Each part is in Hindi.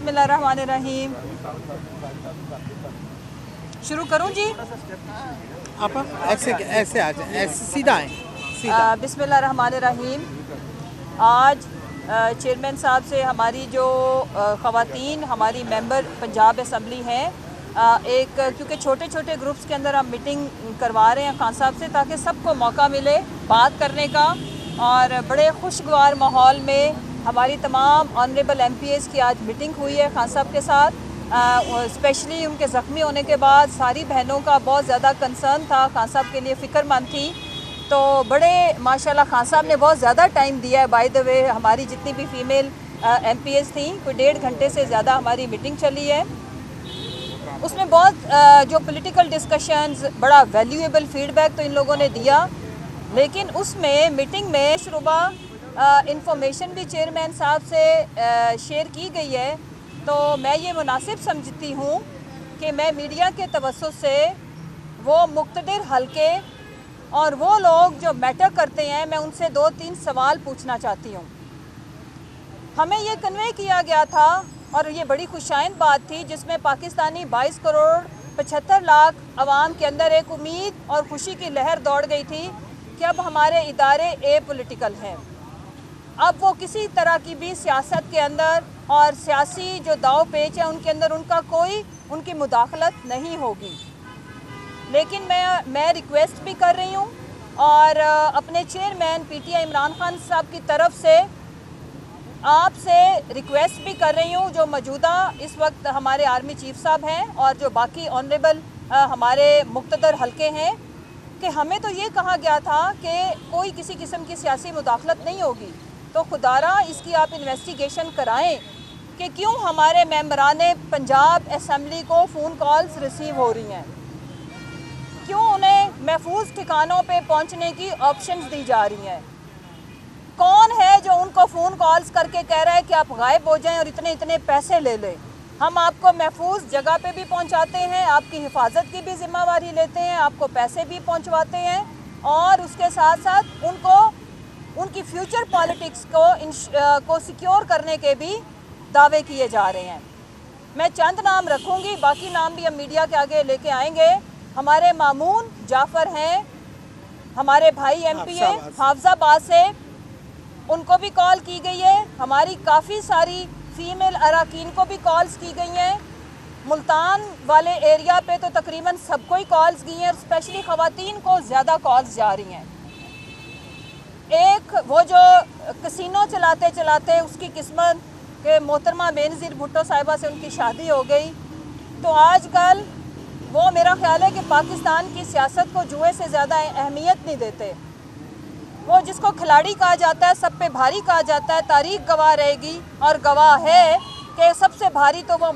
बिस्मिल्लाहिर्रहमानिर्रहीम। शुरू करूं जी? आप ऐसे ऐसे आ जाए, ऐसे सीधा आए, सीधा। बिस्मिल्लाहिर्रहमानिर्रहीम। आज चेयरमैन साहब से हमारी जो ख़वातीन हमारी मेंबर पंजाब असम्बली हैं, एक क्योंकि छोटे छोटे ग्रुप्स के अंदर हम मीटिंग करवा रहे हैं खान साहब से, ताकि सबको मौका मिले बात करने का। और बड़े खुशगवार माहौल में हमारी तमाम ऑनरेबल MPs की आज मीटिंग हुई है खान साहब के साथ। स्पेशली उनके ज़ख्मी होने के बाद सारी बहनों का बहुत ज़्यादा कंसर्न था, खान साहब के लिए फ़िक्रमंद थी। तो बड़े माशाल्लाह खान साहब ने बहुत ज़्यादा टाइम दिया है। बाय द वे हमारी जितनी भी फ़ीमेल MPs थी, कोई 1.5 घंटे से ज़्यादा हमारी मीटिंग चली है। उसमें बहुत जो पॉलिटिकल डिस्कशंस, बड़ा वैल्यूएबल फीडबैक तो इन लोगों ने दिया। लेकिन उसमें मीटिंग में शुरुबा इंफॉर्मेशन भी चेयरमैन साहब से शेयर की गई है। तो मैं ये मुनासिब समझती हूँ कि मैं मीडिया के तवज्जुह से वो मुक़्तदिर हलके और वो लोग जो मैटर करते हैं, मैं उनसे 2-3 सवाल पूछना चाहती हूँ। हमें ये कन्वे किया गया था और ये बड़ी खुशाइन बात थी, जिसमें पाकिस्तानी 22 करोड़ 75 लाख अवाम के अंदर एक उम्मीद और खुशी की लहर दौड़ गई थी कि अब हमारे इदारे पॉलिटिकल हैं। अब वो किसी तरह की भी सियासत के अंदर और सियासी जो दाव पेच है उनके अंदर उनकी मुदाखलत नहीं होगी। लेकिन मैं रिक्वेस्ट भी कर रही हूँ और अपने चेयरमैन PTI इमरान खान साहब की तरफ से आपसे रिक्वेस्ट भी कर रही हूँ, जो मौजूदा इस वक्त हमारे आर्मी चीफ साहब हैं और जो बाकी ऑनरेबल हमारे मुक़्तदर हलके हैं, कि हमें तो ये कहा गया था कि कोई किसी किस्म की सियासी मुदाखलत नहीं होगी। तो खुदारा इसकी आप इन्वेस्टिगेशन कराएं कि क्यों हमारे मेंबराने पंजाब असम्बली को फ़ोन कॉल्स रिसीव हो रही हैं, क्यों उन्हें महफूज ठिकानों पे पहुंचने की ऑप्शंस दी जा रही हैं। कौन है जो उनको फ़ोन कॉल्स करके कह रहा है कि आप गायब हो जाएं और इतने इतने पैसे ले लें। हम आपको महफूज जगह पे भी पहुंचाते हैं, आपकी हिफाजत की भी जिम्मेवारी लेते हैं, आपको पैसे भी पहुंचवाते हैं और उसके साथ साथ उनकी फ्यूचर पॉलिटिक्स को सिक्योर करने के भी दावे किए जा रहे हैं। मैं चंद नाम रखूंगी, बाकी नाम भी हम मीडिया के आगे लेके आएंगे। हमारे मामून जाफ़र हैं, हमारे भाई MP हैं हाफजाबाद से, उनको भी कॉल की गई है। हमारी काफ़ी सारी फ़ीमेल अराकीन को भी कॉल्स की गई हैं। मुल्तान वाले एरिया पे तो तकरीबन सबको ही कॉल्स गई हैं और स्पेशली ख़वातीन को ज़्यादा कॉल्स जा रही हैं। एक वो जो कसिनो चलाते चलाते उसकी किस्मत के मोहतरमा बेनज़ीर भुट्टो साहिबा से उनकी शादी हो गई। तो आजकल वो मेरा ख़्याल है कि पाकिस्तान की सियासत को जुए से ज़्यादा अहमियत नहीं देते। वो जिसको खिलाड़ी कहा जाता है, सब पे भारी कहा जाता है, तारीख गवाह रहेगी और गवाह है कि सबसे भारी तो वो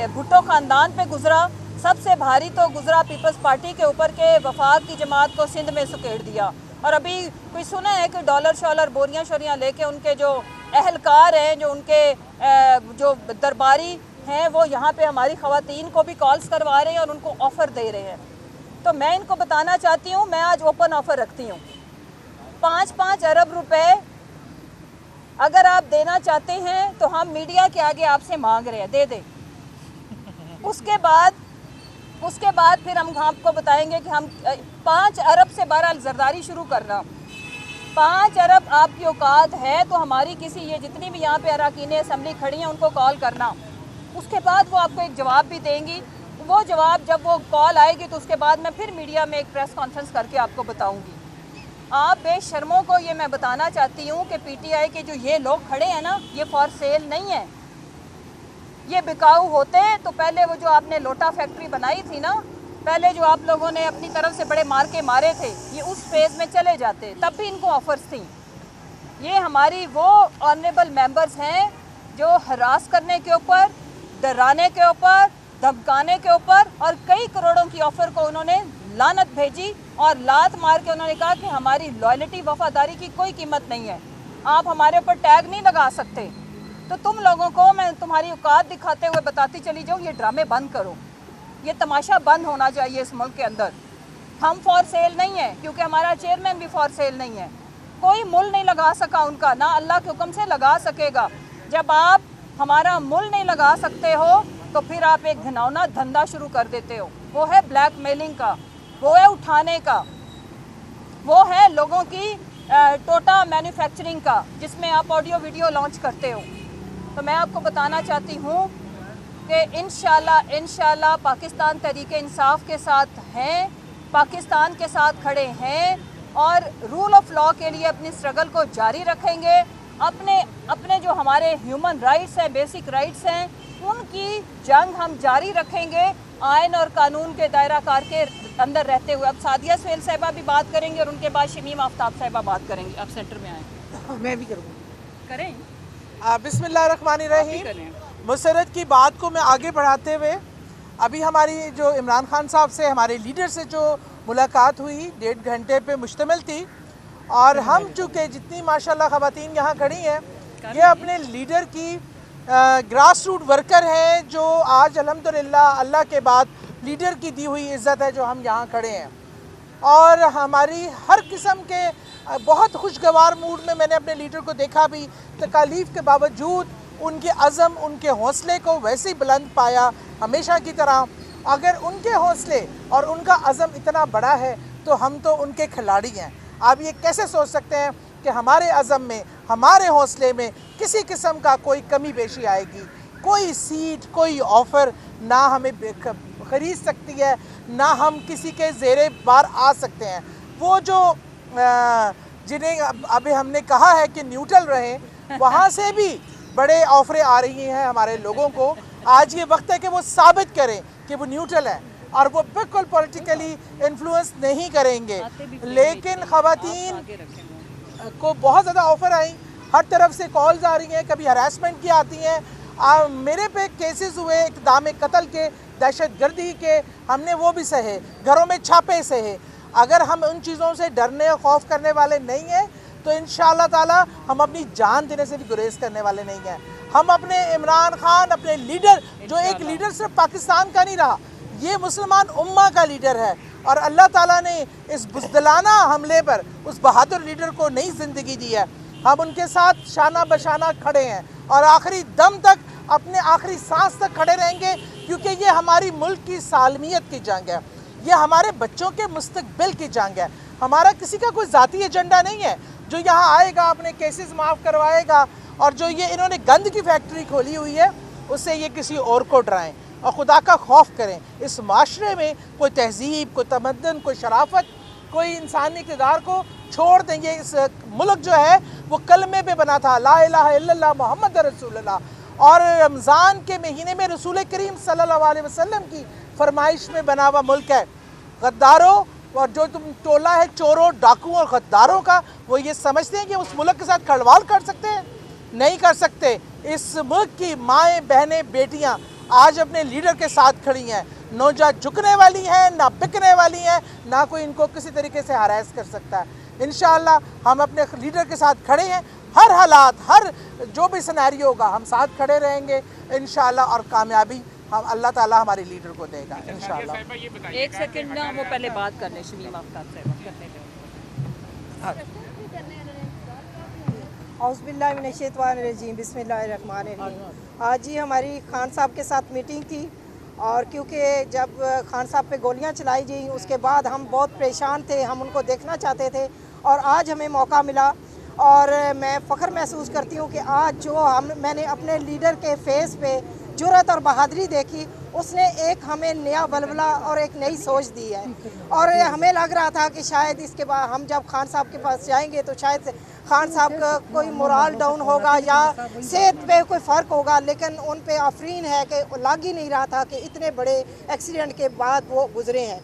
भुट्टो ख़ानदान पे गुजरा, सबसे भारी तो गुजरा पीपल्स पार्टी के ऊपर के वफाक की जमात को सिंध में सुकेड़ दिया। और अभी कोई सुना है कि डॉलर शॉलर बोरियां शोरियां लेके उनके जो अहलकार हैं, जो उनके जो दरबारी हैं, वो यहाँ पे हमारी ख़वातीन को भी कॉल्स करवा रहे हैं और उनको ऑफ़र दे रहे हैं। तो मैं इनको बताना चाहती हूँ, मैं आज ओपन ऑफ़र रखती हूँ। 5-5 अरब रुपए अगर आप देना चाहते हैं तो हम मीडिया के आगे आपसे मांग रहे हैं, दे दें। उसके बाद फिर हम आपको बताएंगे कि हम 5 अरब से 12 जरदारी शुरू करना। 5 अरब आपकी औकात है तो हमारी किसी ये जितनी भी यहाँ पे अराकीन असम्बली खड़ी हैं उनको कॉल करना। उसके बाद वो आपको एक जवाब भी देंगी। वो जवाब जब वो कॉल आएगी तो उसके बाद मैं फिर मीडिया में एक प्रेस कॉन्फ्रेंस करके आपको बताऊँगी। आप बेशर्मों को ये मैं बताना चाहती हूँ कि PTI के जो ये लोग खड़े हैं ना, ये फॉर सेल नहीं है। ये बिकाऊ होते तो पहले वो जो आपने लोटा फैक्ट्री बनाई थी ना, पहले जो आप लोगों ने अपनी तरफ से बड़े मार के मारे थे, ये उस फेज़ में चले जाते, तब भी इनको ऑफर्स थी। ये हमारी वो ऑनरेबल मेंबर्स हैं जो हरास करने के ऊपर, डराने के ऊपर, धमकाने के ऊपर और कई करोड़ों की ऑफ़र को उन्होंने लानत भेजी और लात मार के उन्होंने कहा कि हमारी लॉयल्टी वफादारी की कोई कीमत नहीं है, आप हमारे ऊपर टैग नहीं लगा सकते। तो तुम लोगों को मैं तुम्हारी औकात दिखाते हुए बताती चली जाऊँ, ये ड्रामे बंद करो, ये तमाशा बंद होना चाहिए इस मुल्क के अंदर। हम फॉर सेल नहीं है, क्योंकि हमारा चेयरमैन भी फॉर सेल नहीं है। कोई मुल नहीं लगा सका उनका, ना अल्लाह के हुक्म से लगा सकेगा। जब आप हमारा मुल नहीं लगा सकते हो तो फिर आप एक घिनौना धंधा शुरू कर देते हो। वो है ब्लैकमेलिंग का, वो है उठाने का, वो है लोगों की टोटा मैन्युफैक्चरिंग का, जिसमें आप ऑडियो वीडियो लॉन्च करते हो। तो मैं आपको बताना चाहती हूँ कि इंशाल्लाह पाकिस्तान तहरीके इंसाफ के साथ हैं, पाकिस्तान के साथ खड़े हैं और रूल ऑफ लॉ के लिए अपनी स्ट्रगल को जारी रखेंगे। अपने जो हमारे ह्यूमन राइट्स हैं, बेसिक राइट्स हैं, उनकी जंग हम जारी रखेंगे आयन और कानून के दायरा कार के अंदर रहते हुए। अब सादिया सुहेल साहिबा भी बात करेंगे और उनके बाद शमीम आफ्ताब साहिबा बात करेंगे। आप सेंटर में आए। मैं भी करूँगा। करें। बिस्मिल्लाहिर्रहमानिर्रहीम। मुसरत की बात को मैं आगे बढ़ाते हुए, अभी हमारी जो इमरान खान साहब से, हमारे लीडर से जो मुलाकात हुई 1.5 घंटे पे मुश्तमिल थी, और हम चूँकि जितनी माशाल्लाह ख़वातीन यहाँ खड़ी हैं, ये अपने लीडर की ग्रास रूट वर्कर हैं, जो आज अल्हम्दुलिल्लाह अल्लाह के बाद लीडर की दी हुई इज़्ज़त है जो हम यहाँ खड़े हैं। और हमारी हर किस्म के बहुत खुशगवार मूड में मैंने अपने लीडर को देखा भी, तकालीफ के बावजूद उनके अज़म, उनके हौसले को वैसे ही बुलंद पाया हमेशा की तरह। अगर उनके हौसले और उनका अज़म इतना बड़ा है तो हम तो उनके खिलाड़ी हैं। आप ये कैसे सोच सकते हैं कि हमारे अज़म में, हमारे हौसले में किसी किस्म का कोई कमी पेशी आएगी? कोई सीट, कोई ऑफ़र ना हमें ख़रीद सकती है, ना हम किसी के ज़ेरे बार आ सकते हैं। वो जो जिन्हें अभी हमने कहा है कि न्यूट्रल रहें, वहाँ से भी बड़े ऑफरें आ रही हैं हमारे लोगों को। आज ये वक्त है कि वो साबित करें कि वो न्यूट्रल है और वो बिल्कुल पॉलिटिकली इन्फ्लुएंस नहीं करेंगे। लेकिन ख़वातीन को बहुत ज़्यादा ऑफ़र आई, हर तरफ से कॉल्स आ रही हैं, कभी हरासमेंट की आती हैं। मेरे पे केसेस हुए इक़दाम कत्ल के, दहशतगर्दी के, हमने वो भी सहे, घरों में छापे सहे। अगर हम उन चीज़ों से डरने और खौफ करने वाले नहीं हैं तो इंशाअल्लाह ताला हम अपनी जान देने से भी गुरेज करने वाले नहीं हैं। हम अपने इमरान खान, अपने लीडर, जो एक लीडर सिर्फ पाकिस्तान का नहीं रहा, ये मुसलमान उम्मा का लीडर है, और अल्लाह ताला ने इस बुज़दिलाना हमले पर उस बहादुर लीडर को नई ज़िंदगी दी है। हम उनके साथ शाना बशाना खड़े हैं और आखिरी दम तक, अपने आखिरी सांस तक खड़े रहेंगे, क्योंकि ये हमारी मुल्क की सालमियत की जंग है, ये हमारे बच्चों के मुस्तकबिल की जंग है। हमारा किसी का कोई ज़ाती एजेंडा नहीं है जो यहाँ आएगा अपने केसेस माफ़ करवाएगा, और जो ये इन्होंने गंद की फैक्ट्री खोली हुई है उससे ये किसी और को डराएं और खुदा का खौफ करें। इस माशरे में कोई तहजीब, कोई तमद्दुन, कोई शराफत, कोई इंसानी किरदार को छोड़ देंगे। इस मुल्क जो है वो कलमे पे बना था, ला इलाहा इल्लल्लाह मुहम्मद रसूलुल्लाह, और रमज़ान के महीने में रसूल करीम सल्लल्लाहु अलैहि वसल्लम की फरमाइश में बना हुआ मुल्क है। गद्दारों और जो तुम टोला है चोरों, डाकुओं और गद्दारों का, वो ये समझते हैं कि उस मुल्क के साथ खड़वाल कर सकते हैं? नहीं कर सकते। इस मुल्क की माएँ, बहनें, बेटियाँ आज अपने लीडर के साथ खड़ी हैं, न जा झुकने वाली हैं, ना बिकने वाली हैं, ना कोई इनको किसी तरीके से हरास कर सकता है। इंशाअल्लाह हम अपने लीडर के साथ खड़े हैं, हर हालात, हर जो भी सिनेरियो होगा हम साथ खड़े रहेंगे इंशाअल्लाह, और कामयाबी हम अल्लाह ताला हमारे लीडर को देगा इंशाअल्लाह। एक सेकंड ना, वो पहले बात करने शमीम आफ्ताब साहिबा करने दें। औज़ुबिल्लाहिमिनश्शैतानिर्रजीम, बिस्मिल्लाहिर्रहमानिर्रहीम। आज ही हमारी खान साहब के साथ मीटिंग थी, और क्योंकि जब खान साहब पे गोलियां चलाई गई उसके बाद हम बहुत परेशान थे, हम उनको देखना चाहते थे, और आज हमें मौका मिला। और मैं फ़ख्र महसूस करती हूँ कि आज जो मैंने अपने लीडर के फेस पे जुर्रत और बहादुरी देखी, उसने एक हमें नया बलबला और एक नई सोच दी है। और हमें लग रहा था कि शायद इसके बाद हम जब खान साहब के पास जाएंगे तो शायद खान साहब का कोई मोराल डाउन होगा या सेहत पे कोई फ़र्क होगा, लेकिन उन पे आफरीन है कि लग ही नहीं रहा था कि इतने बड़े एक्सीडेंट के बाद वो गुजरे हैं।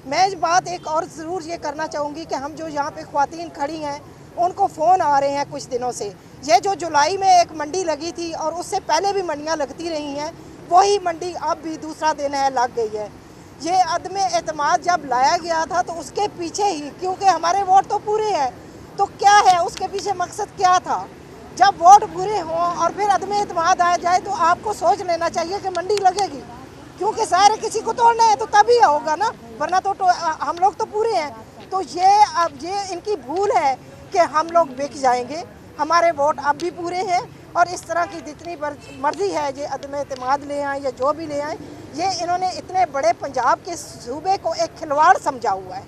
मैं इस बात एक और ज़रूर ये करना चाहूँगी कि हम जो यहाँ पे ख़वातीन खड़ी हैं उनको फ़ोन आ रहे हैं कुछ दिनों से। ये जो जुलाई में एक मंडी लगी थी और उससे पहले भी मंडियाँ लगती रही हैं, वही मंडी अब भी दूसरा दिन है लग गई है। ये अदम एतमाद जब लाया गया था तो उसके पीछे ही, क्योंकि हमारे वोट तो पूरे हैं, तो क्या है उसके पीछे मकसद क्या था? जब वोट पूरे हों और फिर अदम एतमाद आ जाए तो आपको सोच लेना चाहिए कि मंडी लगेगी, क्योंकि सारे किसी को तोड़ना है तो तभी होगा ना, वरना तो हम लोग तो पूरे हैं। तो ये इनकी भूल है कि हम लोग बिक जाएंगे। हमारे वोट अब भी पूरे हैं और इस तरह की जितनी मर्जी है ये अदम एतमाद ले आए या जो भी ले आए, ये इन्होंने इतने बड़े पंजाब के सूबे को एक खिलवाड़ समझा हुआ है।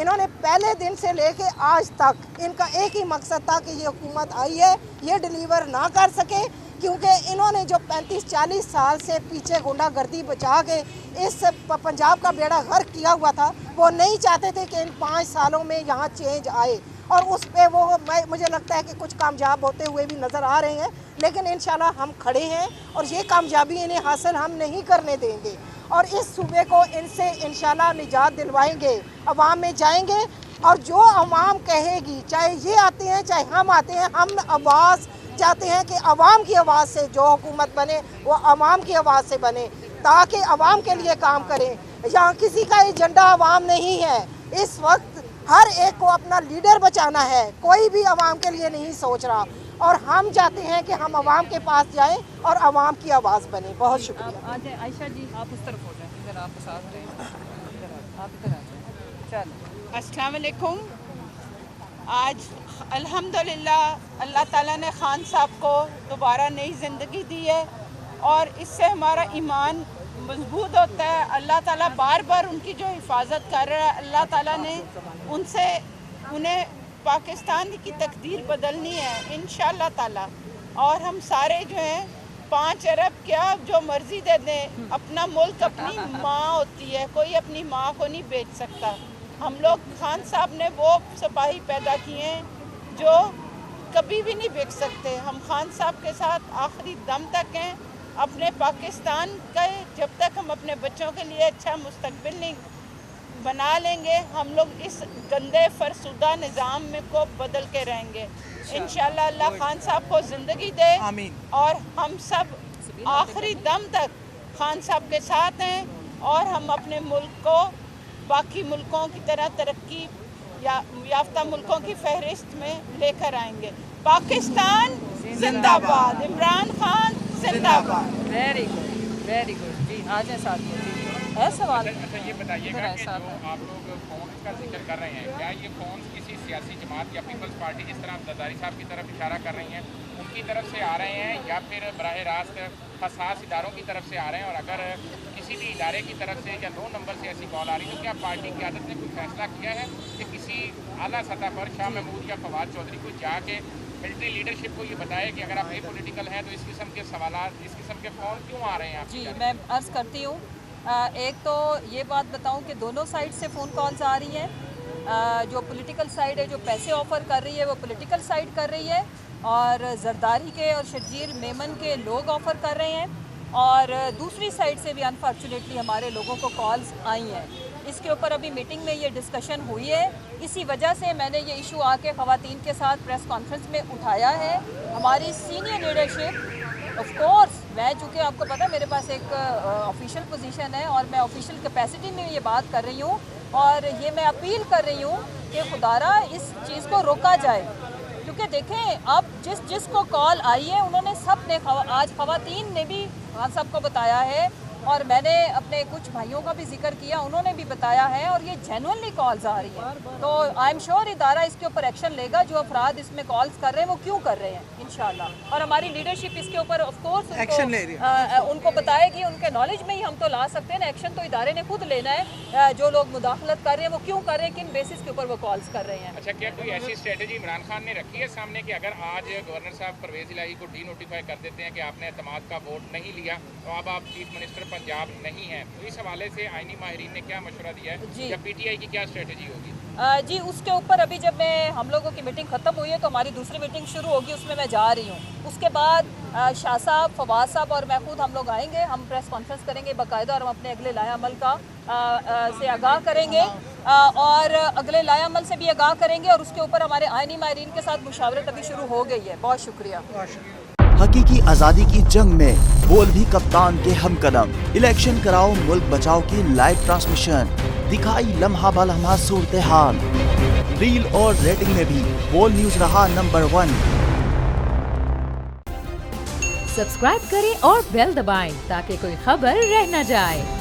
इन्होंने पहले दिन से लेके आज तक इनका एक ही मकसद था कि ये हुकूमत आई है ये डिलीवर ना कर सके, क्योंकि इन्होंने जो 35-40 साल से पीछे गुंडागर्दी बचा के इस पंजाब का बेड़ा गर्क किया हुआ था, वो नहीं चाहते थे कि इन 5 सालों में यहाँ चेंज आए। और उस पे वो मुझे लगता है कि कुछ कामयाब होते हुए भी नज़र आ रहे हैं, लेकिन इंशाल्लाह हम खड़े हैं और ये कामयाबी इन्हें हासिल हम नहीं करने देंगे और इस सूबे को इनसे इंशाल्लाह निजात दिलवाएंगे। अवाम में जाएंगे और जो अवाम कहेगी, चाहे ये आते हैं चाहे हम आते हैं, हम आवाज़ चाहते हैं कि अवाम की आवाज़ से जो हुकूमत बने वो अवाम की आवाज़ से बने, ताकि अवाम के लिए काम करें। यहाँ किसी का एजेंडा अवाम नहीं है। इस वक्त हर एक को अपना लीडर बचाना है, कोई भी अवाम के लिए नहीं सोच रहा और हम चाहते हैं कि हम अवाम के पास जाएं और अवाम की आवाज़ बने। बहुत शुक्रिया। आज आयशा जी आप उस तरफ हो जाए, इधर आपके साथ रहे, आप इधर आ जाए। चलो, अस्सलाम वालेकुम। आज अल्हम्दुलिल्लाह अल्लाह ताला ने खान साहब को दोबारा नई ज़िंदगी दी है और इससे हमारा ईमान मजबूत होता है। अल्लाह ताला बार बार उनकी जो हिफाजत कर रहा है, अल्लाह ताला ने उन्हें पाकिस्तान की तकदीर बदलनी है इंशाअल्लाह ताला। और हम सारे जो हैं 5 अरब क्या जो मर्ज़ी दे दें, अपना मुल्क अपनी माँ होती है, कोई अपनी माँ को नहीं बेच सकता। हम लोग खान साहब ने वो सिपाही पैदा किए हैं जो कभी भी नहीं बिक सकते। हम खान साहब के साथ आखिरी दम तक हैं। अपने पाकिस्तान का जब तक हम अपने बच्चों के लिए अच्छा मुस्तकबिल नहीं बना लेंगे, हम लोग इस गंदे फरसुदा निज़ाम में को बदल के रहेंगे। इंशाल्लाह अल्लाह खान साहब को ज़िंदगी दे और हम सब आखिरी दम तक खान साहब के साथ हैं और हम अपने मुल्क को बाकी मुल्कों की तरह तरक्की याफ्ता मुल्कों की फहरिस्त में लेकर आएंगे। पाकिस्तान जिंदाबाद, इमरान खान जिंदाबाद। वेरी गुड जी। आ जाए साथ में जी, है सवाल। अच्छा ये बताइएगा कि जो आप लोग फ़ोन का जिक्र कर रहे हैं, क्या ये फ़ोन किसी सियासी जमात या पीपल्स पार्टी जिस तरह जरदारी साहब की तरफ इशारा कर रही हैं उनकी तरफ से आ रहे हैं या फिर बराह रास्त हसास इदारों की तरफ से आ रहे हैं? और अगर किसी भी इदारे की तरफ से या 2 नंबर से ऐसी कॉल आ रही तो क्या पार्टी की आदत ने कोई फैसला किया है कि किसी आला सतह पर शाह महमूद या फवाद चौधरी को जाके मिलिट्री लीडरशिप को ये बताए कि अगर आप ए पॉलिटिकल हैं तो इस किस्म के सवालात, इस किस्म के फ़ोन क्यों आ रहे हैं आप? जी मैं अर्ज़ करती हूँ, एक तो ये बात बताऊँ कि दोनों साइड से फ़ोन कॉल्स आ रही हैं। जो पॉलिटिकल साइड है जो पैसे ऑफ़र कर रही है वो पॉलिटिकल साइड कर रही है और जरदारी के और शर्जील मेमन के लोग ऑफ़र कर रहे हैं और दूसरी साइड से भी अनफॉर्चुनेटली हमारे लोगों को कॉल्स आई हैं। इसके ऊपर अभी मीटिंग में ये डिस्कशन हुई है। इसी वजह से मैंने ये इशू आके ख़वातीन के साथ प्रेस कॉन्फ्रेंस में उठाया है। हमारी सीनियर लीडरशिप ऑफ कोर्स, मैं चूँकि आपको पता है मेरे पास एक ऑफिशियल पोजीशन है और मैं ऑफिशियल कैपेसिटी में ये बात कर रही हूँ और ये मैं अपील कर रही हूँ कि खुदारा इस चीज़ को रोका जाए, क्योंकि देखें अब जिसको कॉल आई है उन्होंने सब ने आज ख़वातीन ने भी खान साहब को बताया है और मैंने अपने कुछ भाइयों का भी जिक्र किया, उन्होंने भी बताया है और ये जेन्युइनली कॉल्स आ रही हैं। तो आई एम श्योर इदारा इसके ऊपर एक्शन लेगा। जो अफराद इसमें कॉल्स कर रहे हैं वो क्यों कर रहे हैं इंशाल्लाह, और हमारी लीडरशिप इसके ऊपर ऑफ कोर्स एक्शन ले रही है, उनको बताएगी। उनके नॉलेज में ही हम तो ला सकते हैं ना, एक्शन तो इदारे ने खुद लेना है। जो लोग मुदाखलत कर रहे हैं वो क्यों कर रहे हैं, किन बेसिस के ऊपर वो कॉल्स कर रहे हैं। अच्छा, क्या कोई ऐसी स्ट्रेटेजी इमरान खान ने रखी है सामने कि अगर आज गवर्नर साहब परवेज़ इलाही को डी नोटिफाई कर देते हैं कि आपने एतमाद का वोट नहीं लिया तो अब आप चीफ मिनिस्टर पंजाब नहीं हैं, तो इस हवाले से आईनी माहिरीन ने क्या मशवरा दिया है या पीटीआई की क्या स्ट्रेटेजी होगी? जी उसके ऊपर अभी जब मैं हम लोगों की मीटिंग ख़त्म हुई है तो हमारी दूसरी मीटिंग शुरू होगी, उसमें मैं जा रही हूँ। उसके बाद शाह साहब, फवाद साहब और मैं खुद हम लोग आएंगे, हम प्रेस कॉन्फ्रेंस करेंगे बाकायदा और हम अपने अगले लायामल का से आगाह करेंगे और अगले लायामल से भी आगाह करेंगे और उसके ऊपर हमारे आईनी माहिरीन के साथ मुशावरत अभी शुरू हो गई है। बहुत शुक्रिया। हकीकी आजादी की जंग में बोल भी कप्तान के हमकदम। इलेक्शन कराओ मुल्क बचाओ की लाइव ट्रांसमिशन, दिखाई लम्हा बलम्हा सूरत हाल। रील और रेटिंग में भी बोल न्यूज रहा नंबर 1। सब्सक्राइब करें और बेल दबाएं ताकि कोई खबर रह न जाए।